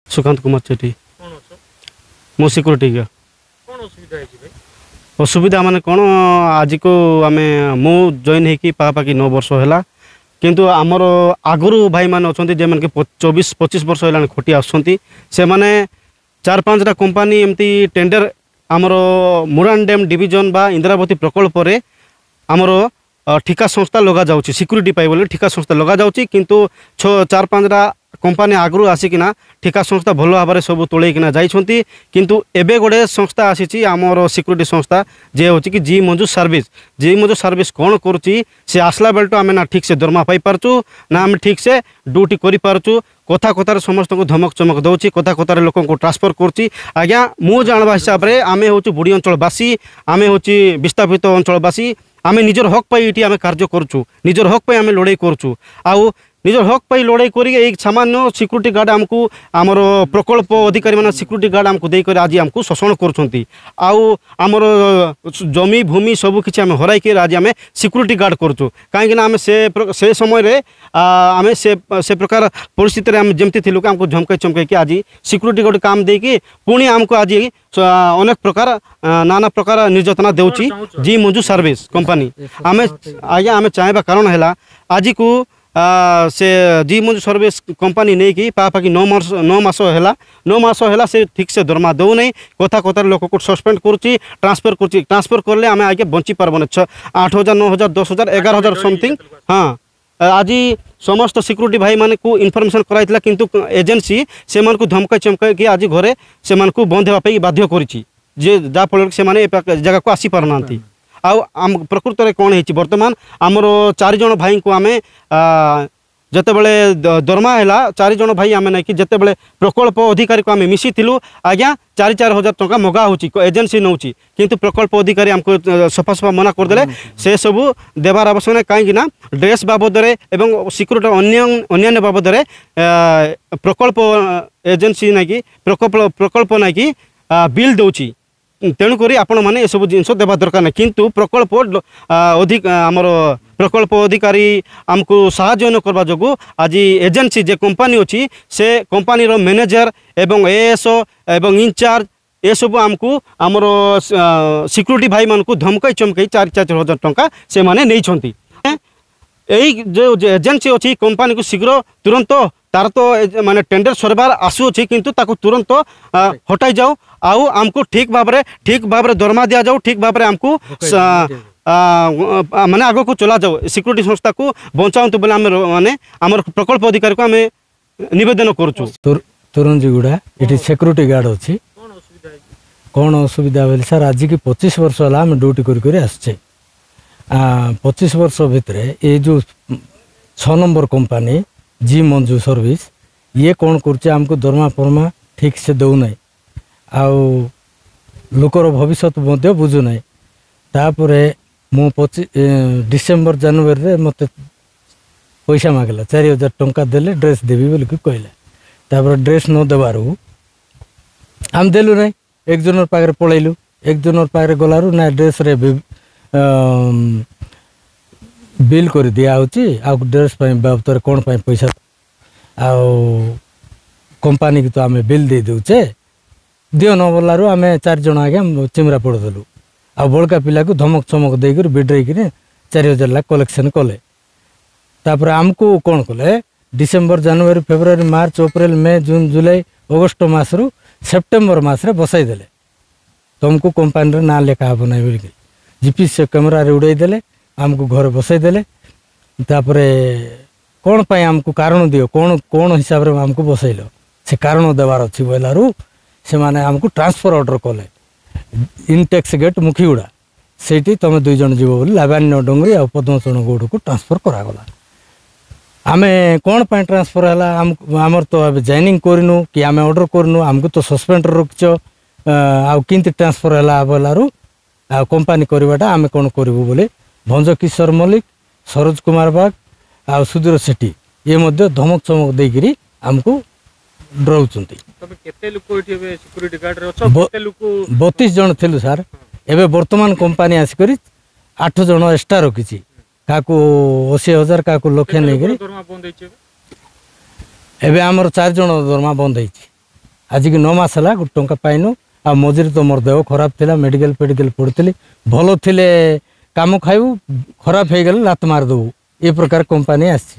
सुकांत कुमार चेटी कौन अछ मो सिक्यूरीटी का कौन असुविधा है भाई असुविधा माने कौन आज को आम मु जॉइन होगी पाखापाखि 9 वर्ष है किंतु आमर आगु भाई मैंने अच्छा जे मैंने 24-25 वर्ष है खटी आसुँच से मैंने 4-5टा कंपनी एमती टेंडर आमर मुरान डैम डिविजन बा इंदिरावती प्रकल्प आमर ठिका संस्था लगा जाउची सिक्यूरीटी पाई बोले ठिका संस्था लगा जाउची किंतु 4-5टा कंपनी आगु आसिकिना ठिका संस्था भल भाव में सब तोलैकिना जाइछंती किंतु एबे गोटे संस्था आसीची आमर सिक्यूरीटी संस्था जे होची कि जी मंजू सर्विस कौन करुची से आसला बेल तो आम ना ठीक से दरमा पाई पारचु ना आम ठीक से ड्यूटी करि पारचु कथा कथार समस्त को धमक चमक दौची कथा कथार लोक को ट्रांसफर करुच्ची आज्ञा मु जानवा हिसाब से आम हूँ बुढ़ी अंचलवासी आम हूँ विस्थापित अंचलवासी आम निजर हक पाई ये आम कार्य करुचु निजर हक पाई आम लड़ाई करुचु आउ निजर हक पाई लड़ाई करी सामान्य सिक्यूरीटी गार्ड आमको आमर प्रकल्प अधिकारी मैंने सिक्यूरीटी गार्ड आमको देकर आज आमको शोषण करुँच आमर जमी भूमि सबकि आम हर आज आम सिक्यूरीटी गार्ड करुँ कहीं आम से समय आम से प्रकार परिस्थिति आम जमती थी आमको झमकई चमकई आज सिक्यूरीटी गार्ड काम देकी पुणी आमको आज अनेक प्रकार नाना प्रकार निर्यातना देउची जी मंजू सर्विस कंपनी आम आज्ञा आम चाहवा कारण है आज को से जी मंजू सर्विस कंपनी नहीं कि पाखापाखि 9 मास है से ठीक से दरमा दौ नहीं कथा कथार लोक को सस्पेंड करुच्ची ट्रांसफर करले आम आगे बंची पार्बन 8,000 9,000 10,000 11,000 समथिंग हाँ आज समस्त सिक्यूरीटी भाई मान को इनफॉरमेशन कराइला किंतु एजेंसी से मन को धमकाई चमकाई आज घरे से मन को बंद होगा बाध्य करी जहाँफल से जगह को आसी पारना आम प्रकृत में कौन है बर्तमान आमर 4 जन भाई को आम जितेबले दरमा है 4 जन भाई आम नहीं कि जितेबले प्रकल्प अधिकारी को आम मिसी आज्ञा 4-4 हजार टंका मगा हो एजेंसी नौ किंतु प्रकल्प अधिकारी आमको सफा सफा मना करदे से सब देवार आवश्यक ना कहीं ड्रेस बाबद एवं सिक्यूरीटी अन्य बाबद प्रकल्प एजेंसी ना कि प्रकल्प ना कि बिल दौची तेणुक आपण मैंने सब जिनस देवा दरकार ना किंतु प्रकल्प अधिक आमर प्रकल्प अधिकारी आमको साहाय्य न करबा जोगु आज एजेंसी जे कंपनी अच्छी से कंपनी रो मैनेजर एवं एएसओ एवं इंचार्ज ये सब आमको आमर सिक्यूरीटी भाई मान को धमकई चमकई 4-4 हजार टंका से माने नहीं छंती यही जो एजेंसी अच्छी कंपनी को शीघ्र तुरंत तार तो माने टेंडर सरबार आसुच्छी किंतु ताको तुरंत हटाई जाओ आउ आमको ठीक भाव में दरमा दिया जाओ ठीक भाव में आमको माने आगो को चला जाओ सिक्यूरीटी संस्था को बचाऊँ बोले आम माने आमर प्रकल्प अधिकारी को आम निवेदन करुचु तुरंजीगुड़ा ये सिक्यूरीटी गार्ड अच्छी कौन असुविधा बोले सर आज की 25 वर्ष है आम ड्यूटी कर आसचे 25 वर्ष भितर ये जो 6 नंबर कंपनी जी मंजू सर्विस ये कौन कर आमको दरमा फरमा ठीक से दौना आउ लोकर भविष्य बुझुना तापर मु डिसेम्बर जनवरी मत पैसा मागला 4,000 टंका देले ड्रेस देवी बोल कहला तापर ड्रेस न देवारू आम देलु ना एक जनर पाखे पलैलु एक जनर पाखे गलारू ना ड्रेस रे बिल कर दिया आ ड्रेस बाबद कौन पैसा कंपनी की तो आम बिल दे दूचे दियो न बोलारू आम 4 जन आगे चिमरा पड़देलु आ बड़का पिला को धमक चमक देकर बिड्रेक 4,000 लाख कलेक्शन कले तापर आमको कौन कले डिसेम्बर जनवरी फेब्रुआरी मार्च अप्रैल मे जून जुलाई अगस्ट मसरू सेप्टेम्बर मसरे बसाई देले तुमको कंपनी ना लेखा हम ना बोल जीपीएस से कैमरा रे उड़ाई देले आमको घर बसाई देले तापर कौन पाई आमको कारण दियो कौन कौन हिसाब रे आमको बसैल से कारण देवार अच्छी बोलारू से माने आमको ट्रांसफर ऑर्डर कले इनटेक्स गेट मुखीगुड़ा से तुम 2 जन जीव बोली लाभान्य डोंगरी आ पद्मचरण गौड़ को ट्रांसफर करागला आम कौन पाई ट्रांसफर है आमर तो अब जॉइनिंग करनु कि आम ऑर्डर करनु आमको तो सस्पेंड रखिच आमती ट्रांसफर है बोलारू आ कंपनी करवाटा आम कौन करूँ बोले भंज किशोर मल्लिक सरोज कुमार बाग आ सुधीर सेठी ये धमक चमक देकर आमको डराउं 32 जन थिलु सार एबे वर्तमान कंपनी आसिक 8 जन एक्स्ट्रा रखी क्या 80,000 क्या लक्ष्य नहीं एबे आमर 4 जन दरमा बंद ଆଜିକି 9 ମାସ ହେଲା ଗୋଟେ ଟଙ୍କା ପାଇନୁ। ଆଉ ମଝିରେ ତ ମୋର ଦେହ ଖରାପ ଥିଲା, ମେଡ଼ିକାଲ ଫେଡ଼ିକାଲ ପଡ଼ିଥିଲି। ଭଲ ଥିଲେ କାମ ଖାଇବୁ, ଖରାପ ହେଇଗଲେ ଲାତ ମାରିଦେବୁ, ଏ ପ୍ରକାର କମ୍ପାନୀ ଆସିଛି।